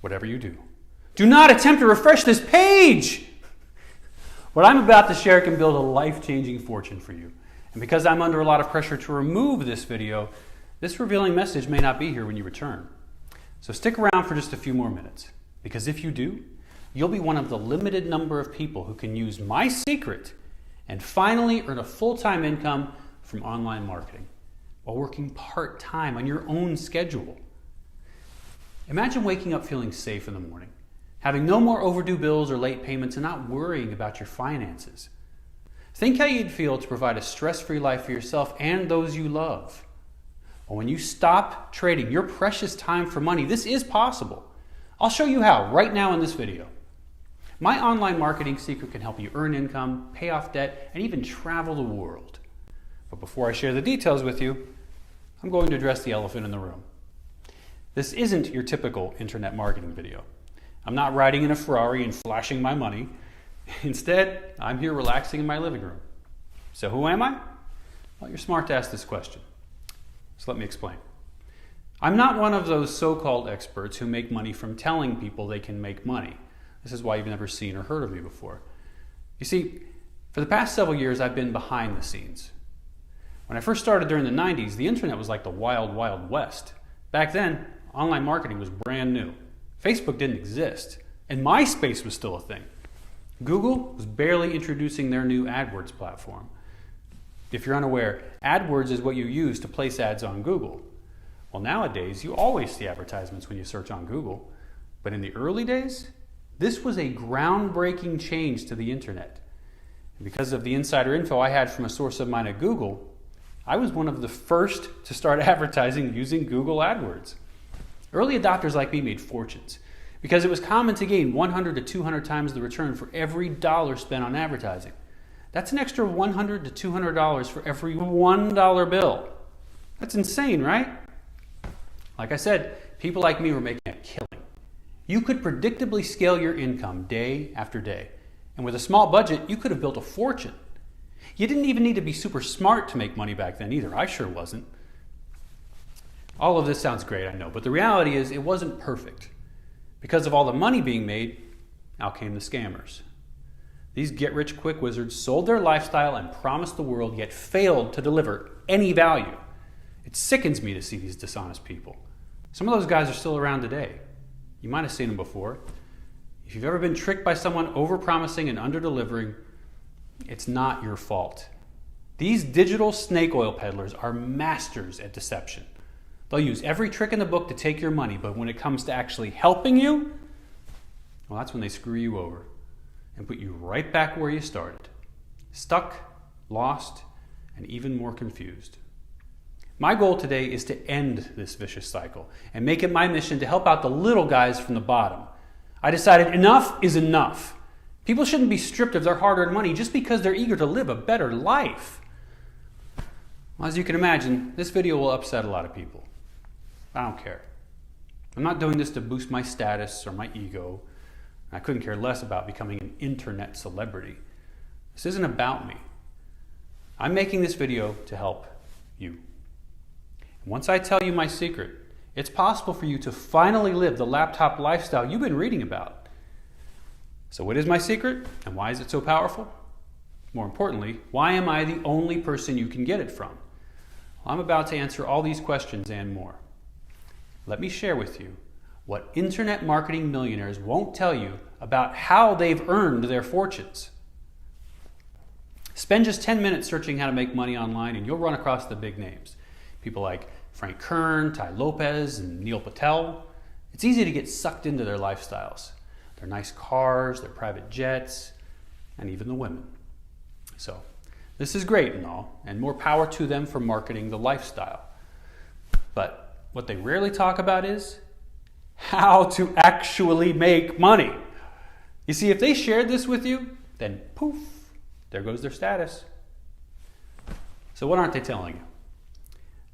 whatever you do, do not attempt to refresh this page. What I'm about to share can build a life-changing fortune for you. And because I'm under a lot of pressure to remove this video, this revealing message may not be here when you return. So stick around for just a few more minutes, because if you do, you'll be one of the limited number of people who can use my secret and finally earn a full-time income from online marketing while working part-time on your own schedule. Imagine waking up feeling safe in the morning, having no more overdue bills or late payments, and not worrying about your finances. Think how you'd feel to provide a stress-free life for yourself and those you love. Well, when you stop trading your precious time for money, this is possible. I'll show you how right now in this video. My online marketing secret can help you earn income, pay off debt, and even travel the world. But before I share the details with you, I'm going to address the elephant in the room. This isn't your typical internet marketing video. I'm not riding in a Ferrari and flashing my money. Instead, I'm here relaxing in my living room. So who am I? Well, you're smart to ask this question. So let me explain. I'm not one of those so-called experts who make money from telling people they can make money. This is why you've never seen or heard of me before. You see, for the past several years, I've been behind the scenes. When I first started during the 90s, the internet was like the wild, wild west. Back then, online marketing was brand new. Facebook didn't exist, and MySpace was still a thing. Google was barely introducing their new AdWords platform. If you're unaware, AdWords is what you use to place ads on Google. Well, nowadays, you always see advertisements when you search on Google. But in the early days, this was a groundbreaking change to the internet. And because of the insider info I had from a source of mine at Google, I was one of the first to start advertising using Google AdWords. Early adopters like me made fortunes because it was common to gain 100 to 200 times the return for every dollar spent on advertising. That's an extra $100 to $200 for every $1 bill. That's insane, right? Like I said, people like me were making a killing. You could predictably scale your income day after day. And with a small budget, you could have built a fortune. You didn't even need to be super smart to make money back then either. I sure wasn't. All of this sounds great, I know, but the reality is it wasn't perfect. Because of all the money being made, out came the scammers. These get-rich-quick wizards sold their lifestyle and promised the world, yet failed to deliver any value. It sickens me to see these dishonest people. Some of those guys are still around today. You might have seen them before. If you've ever been tricked by someone over-promising and under-delivering, it's not your fault. These digital snake oil peddlers are masters at deception. They'll use every trick in the book to take your money, but when it comes to actually helping you, well, that's when they screw you over and put you right back where you started. Stuck, lost, and even more confused. My goal today is to end this vicious cycle and make it my mission to help out the little guys from the bottom. I decided enough is enough. People shouldn't be stripped of their hard-earned money just because they're eager to live a better life. Well, as you can imagine, this video will upset a lot of people. I don't care. I'm not doing this to boost my status or my ego. I couldn't care less about becoming an internet celebrity. This isn't about me. I'm making this video to help you. Once I tell you my secret, it's possible for you to finally live the laptop lifestyle you've been reading about. So what is my secret, and why is it so powerful? More importantly, why am I the only person you can get it from? Well, I'm about to answer all these questions and more. Let me share with you what internet marketing millionaires won't tell you about how they've earned their fortunes. Spend just 10 minutes searching how to make money online and you'll run across the big names. People like Frank Kern, Ty Lopez, and Neil Patel. It's easy to get sucked into their lifestyles. Their nice cars, their private jets, and even the women. So, this is great and all, and more power to them for marketing the lifestyle. But what they rarely talk about is how to actually make money. You see, if they shared this with you, then poof, there goes their status. So what aren't they telling you?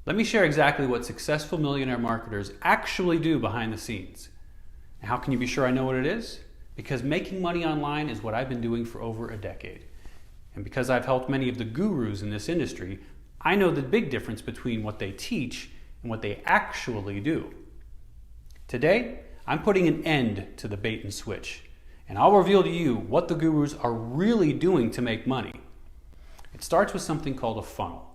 Let me share exactly what successful millionaire marketers actually do behind the scenes. And how can you be sure I know what it is? Because making money online is what I've been doing for over a decade. And because I've helped many of the gurus in this industry, I know the big difference between what they teach and what they actually do. Today, I'm putting an end to the bait and switch, and I'll reveal to you what the gurus are really doing to make money. It starts with something called a funnel.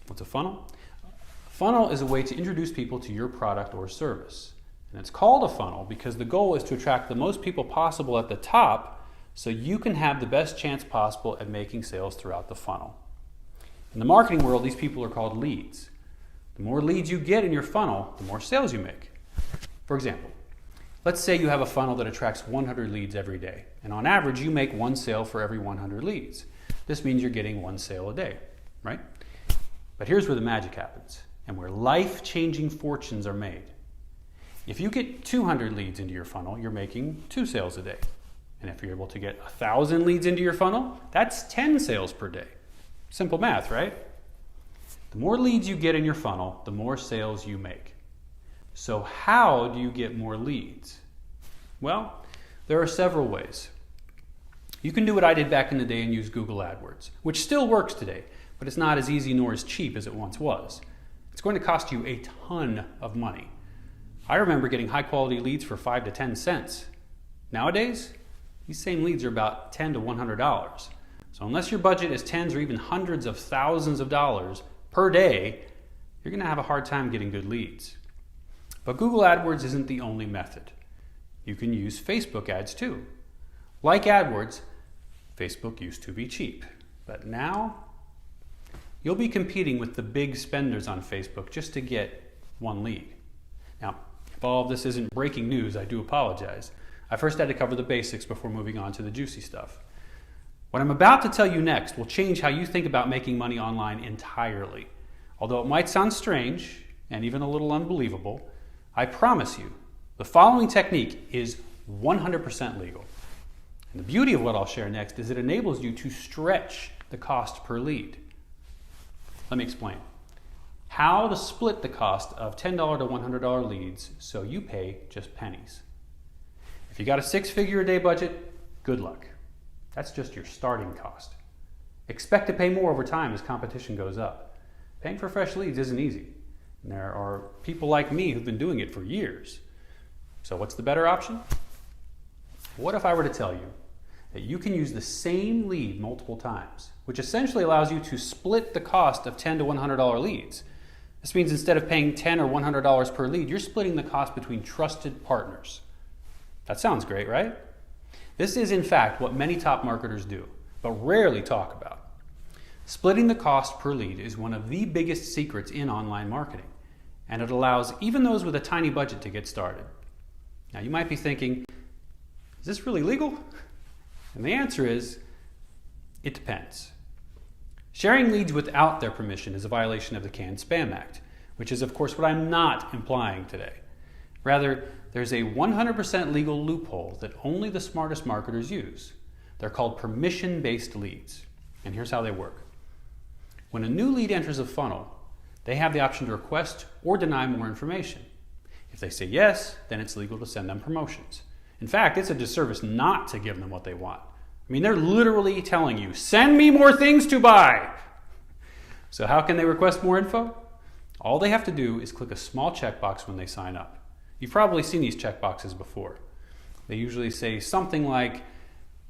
What's a funnel? A funnel is a way to introduce people to your product or service. And it's called a funnel because the goal is to attract the most people possible at the top so you can have the best chance possible at making sales throughout the funnel. In the marketing world, these people are called leads. The more leads you get in your funnel, the more sales you make. For example, let's say you have a funnel that attracts 100 leads every day, and on average you make one sale for every 100 leads. This means you're getting one sale a day, right? But here's where the magic happens and where life-changing fortunes are made. If you get 200 leads into your funnel, you're making 2 sales a day. And if you're able to get 1,000 leads into your funnel, that's 10 sales per day. Simple math, right? The more leads you get in your funnel, the more sales you make. So how do you get more leads? Well, there are several ways. You can do what I did back in the day and use Google AdWords, which still works today, but it's not as easy nor as cheap as it once was. It's going to cost you a ton of money. I remember getting high quality leads for 5 to 10 cents. Nowadays, these same leads are about $10 to $100. So unless your budget is tens or even hundreds of thousands of dollars per day, you're going to have a hard time getting good leads. But Google AdWords isn't the only method. You can use Facebook ads too. Like AdWords, Facebook used to be cheap, but now you'll be competing with the big spenders on Facebook just to get one lead. Now, if all of this isn't breaking news, I do apologize. I first had to cover the basics before moving on to the juicy stuff. What I'm about to tell you next will change how you think about making money online entirely. Although it might sound strange and even a little unbelievable, I promise you, the following technique is 100% legal. And the beauty of what I'll share next is it enables you to stretch the cost per lead. Let me explain. How to split the cost of $10 to $100 leads so you pay just pennies. If you got a 6-figure a day budget, good luck. That's just your starting cost. Expect to pay more over time as competition goes up. Paying for fresh leads isn't easy. And there are people like me who've been doing it for years. So what's the better option? What if I were to tell you that you can use the same lead multiple times, which essentially allows you to split the cost of $10 to $100 leads? This means instead of paying $10 or $100 per lead, you're splitting the cost between trusted partners. That sounds great, right? This is in fact what many top marketers do, but rarely talk about. Splitting the cost per lead is one of the biggest secrets in online marketing, and it allows even those with a tiny budget to get started. Now you might be thinking, is this really legal? And the answer is, it depends. Sharing leads without their permission is a violation of the Can-Spam Act, which is of course what I'm not implying today. Rather, there's a 100% legal loophole that only the smartest marketers use. They're called permission-based leads. And here's how they work. When a new lead enters a funnel, they have the option to request or deny more information. If they say yes, then it's legal to send them promotions. In fact, it's a disservice not to give them what they want. I mean, they're literally telling you, send me more things to buy. So how can they request more info? All they have to do is click a small checkbox when they sign up. You've probably seen these checkboxes before. They usually say something like,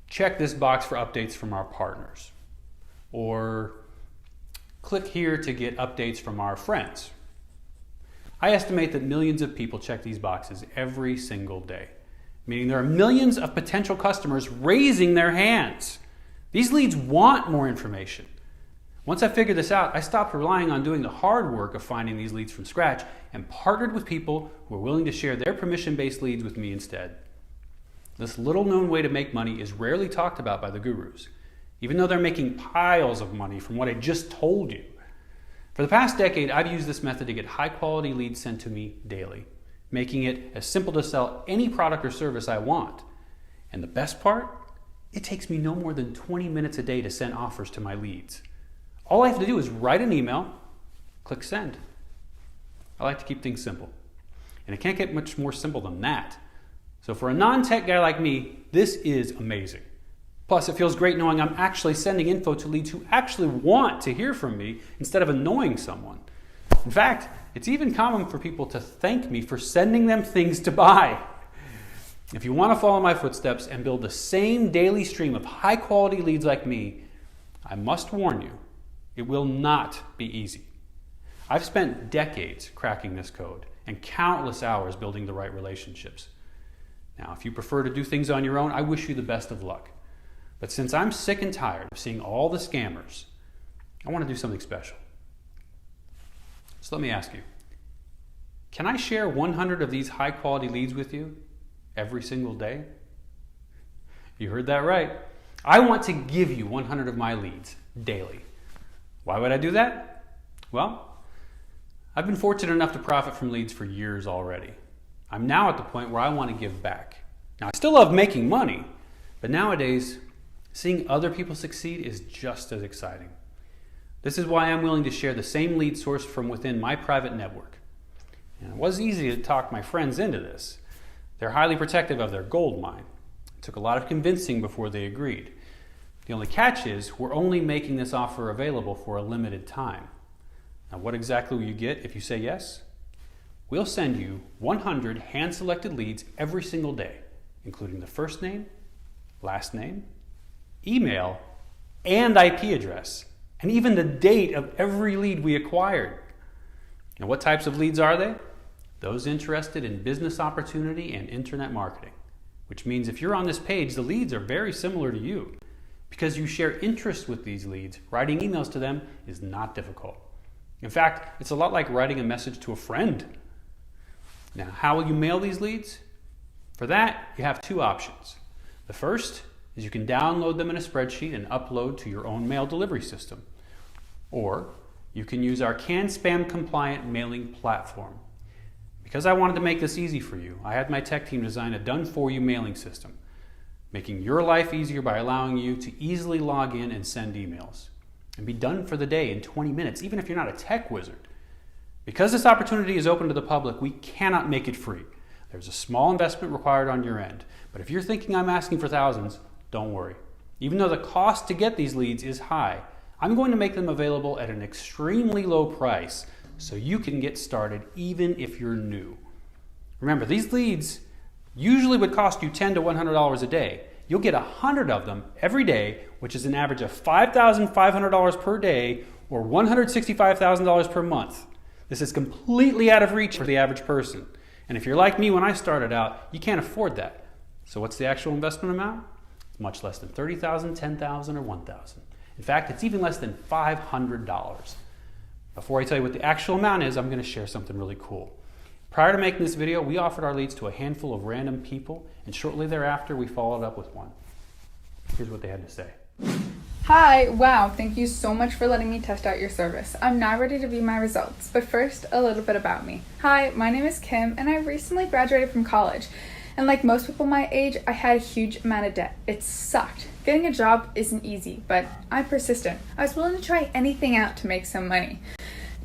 check this box for updates from our partners. Or click here to get updates from our friends. I estimate that millions of people check these boxes every single day, meaning there are millions of potential customers raising their hands. These leads want more information. Once I figured this out, I stopped relying on doing the hard work of finding these leads from scratch and partnered with people who are willing to share their permission-based leads with me instead. This little-known way to make money is rarely talked about by the gurus, even though they're making piles of money from what I just told you. For the past decade, I've used this method to get high-quality leads sent to me daily, making it as simple to sell any product or service I want. And the best part? It takes me no more than 20 minutes a day to send offers to my leads. All I have to do is write an email, click send. I like to keep things simple. And it can't get much more simple than that. So for a non-tech guy like me, this is amazing. Plus, it feels great knowing I'm actually sending info to leads who actually want to hear from me instead of annoying someone. In fact, it's even common for people to thank me for sending them things to buy. If you want to follow my footsteps and build the same daily stream of high-quality leads like me, I must warn you, it will not be easy. I've spent decades cracking this code and countless hours building the right relationships. Now, if you prefer to do things on your own, I wish you the best of luck. But since I'm sick and tired of seeing all the scammers, I want to do something special. So let me ask you, can I share 100 of these high-quality leads with you every single day? You heard that right. I want to give you 100 of my leads daily. Why would I do that? Well, I've been fortunate enough to profit from leads for years already. I'm now at the point where I want to give back. Now, I still love making money, but nowadays, seeing other people succeed is just as exciting. This is why I'm willing to share the same lead source from within my private network. And it was easy to talk my friends into this. They're highly protective of their gold mine. It took a lot of convincing before they agreed. The only catch is we're only making this offer available for a limited time. Now, what exactly will you get if you say yes? We'll send you 100 hand-selected leads every single day, including the first name, last name, email, and IP address, and even the date of every lead we acquired. Now, what types of leads are they? Those interested in business opportunity and internet marketing, which means if you're on this page, the leads are very similar to you. Because you share interest with these leads, writing emails to them is not difficult. In fact, it's a lot like writing a message to a friend. Now, how will you mail these leads? For that, you have two options. The first is you can download them in a spreadsheet and upload to your own mail delivery system. Or you can use our CAN-SPAM compliant mailing platform. Because I wanted to make this easy for you, I had my tech team design a done-for-you mailing system, making your life easier by allowing you to easily log in and send emails and be done for the day in 20 minutes, even if you're not a tech wizard. Because this opportunity is open to the public, we cannot make it free. There's a small investment required on your end, but if you're thinking I'm asking for thousands, don't worry. Even though the cost to get these leads is high, I'm going to make them available at an extremely low price so you can get started even if you're new. Remember, these leads usually would cost you $10 to $100 a day. You'll get 100 of them every day, which is an average of $5,500 per day or $165,000 per month. This is completely out of reach for the average person. And if you're like me when I started out, you can't afford that. So what's the actual investment amount? It's much less than $30,000, $10,000, or $1,000. In fact, it's even less than $500. Before I tell you what the actual amount is, I'm going to share something really cool. Prior to making this video, we offered our leads to a handful of random people, and shortly thereafter, we followed up with one. Here's what they had to say. Hi, wow, thank you so much for letting me test out your service. I'm now ready to view my results, but first, a little bit about me. Hi, my name is Kim, and I recently graduated from college. And like most people my age, I had a huge amount of debt. It sucked. Getting a job isn't easy, but I'm persistent. I was willing to try anything out to make some money.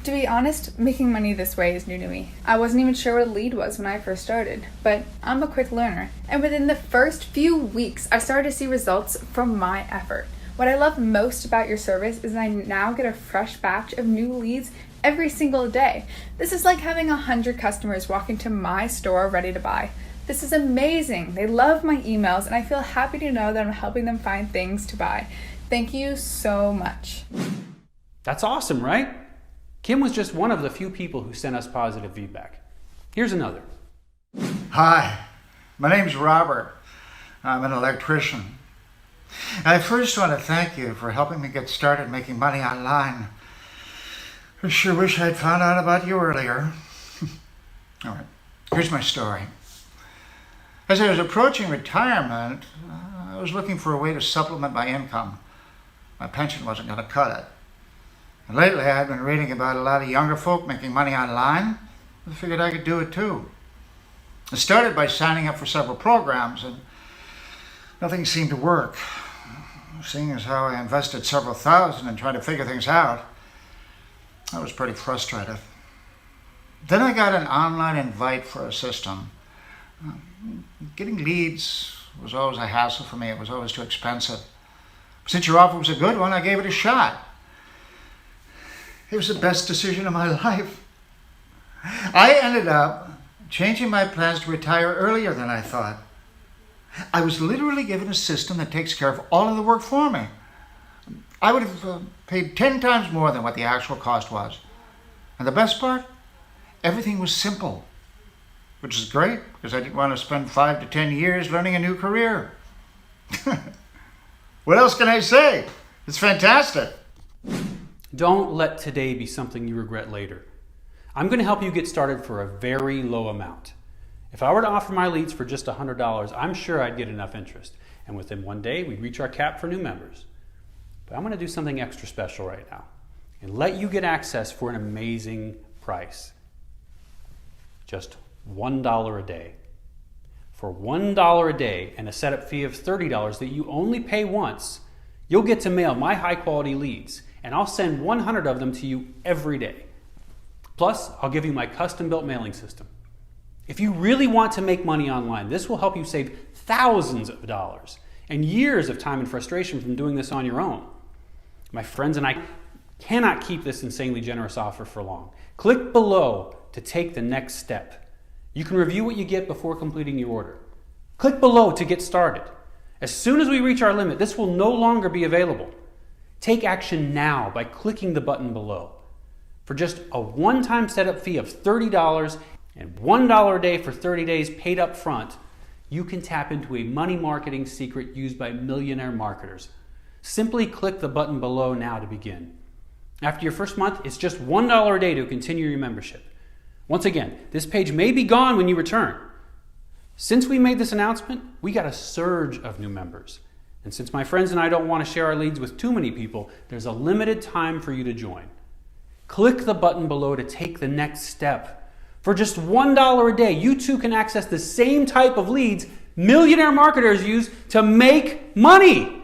To be honest, making money this way is new to me. I wasn't even sure what a lead was when I first started, but I'm a quick learner. And within the first few weeks, I started to see results from my effort. What I love most about your service is that I now get a fresh batch of new leads every single day. This is like having 100 customers walk into my store ready to buy. This is amazing. They love my emails, and I feel happy to know that I'm helping them find things to buy. Thank you so much. That's awesome, right? Kim was just one of the few people who sent us positive feedback. Here's another. Hi, my name's Robert. I'm an electrician. I first want to thank you for helping me get started making money online. I sure wish I'd found out about you earlier. All right, here's my story. As I was approaching retirement, I was looking for a way to supplement my income. My pension wasn't going to cut it. And lately I've been reading about a lot of younger folk making money online. I figured I could do it too. I started by signing up for several programs, and nothing seemed to work. Seeing as how I invested several thousand in trying to figure things out, I was pretty frustrated. Then I got an online invite for a system. Getting leads was always a hassle for me. It was always too expensive. Since your offer was a good one, I gave it a shot. It was the best decision of my life. I ended up changing my plans to retire earlier than I thought. I was literally given a system that takes care of all of the work for me. I would have paid 10 times more than what the actual cost was. And the best part? Everything was simple, which is great because I didn't want to spend 5 to 10 years learning a new career. What else can I say? It's fantastic. Don't let today be something you regret later. I'm going to help you get started for a very low amount. If I were to offer my leads for just $100, I'm sure I'd get enough interest. And within one day, we'd reach our cap for new members. But I'm going to do something extra special right now and let you get access for an amazing price. Just $1 a day. For $1 a day and a setup fee of $30 that you only pay once, you'll get to mail my high quality leads, and I'll send 100 of them to you every day. Plus, I'll give you my custom built mailing system. If you really want to make money online, this will help you save thousands of dollars and years of time and frustration from doing this on your own. My friends and I cannot keep this insanely generous offer for long. Click below to take the next step. You can review what you get before completing your order. Click below to get started. As soon as we reach our limit, this will no longer be available. Take action now by clicking the button below. For just a one-time setup fee of $30 and $1 a day for 30 days paid up front, you can tap into a money marketing secret used by millionaire marketers. Simply click the button below now to begin. After your first month, it's just $1 a day to continue your membership. Once again, this page may be gone when you return. Since we made this announcement, we got a surge of new members. And since my friends and I don't want to share our leads with too many people, there's a limited time for you to join. Click the button below to take the next step. For just $1 a day, you too can access the same type of leads millionaire marketers use to make money.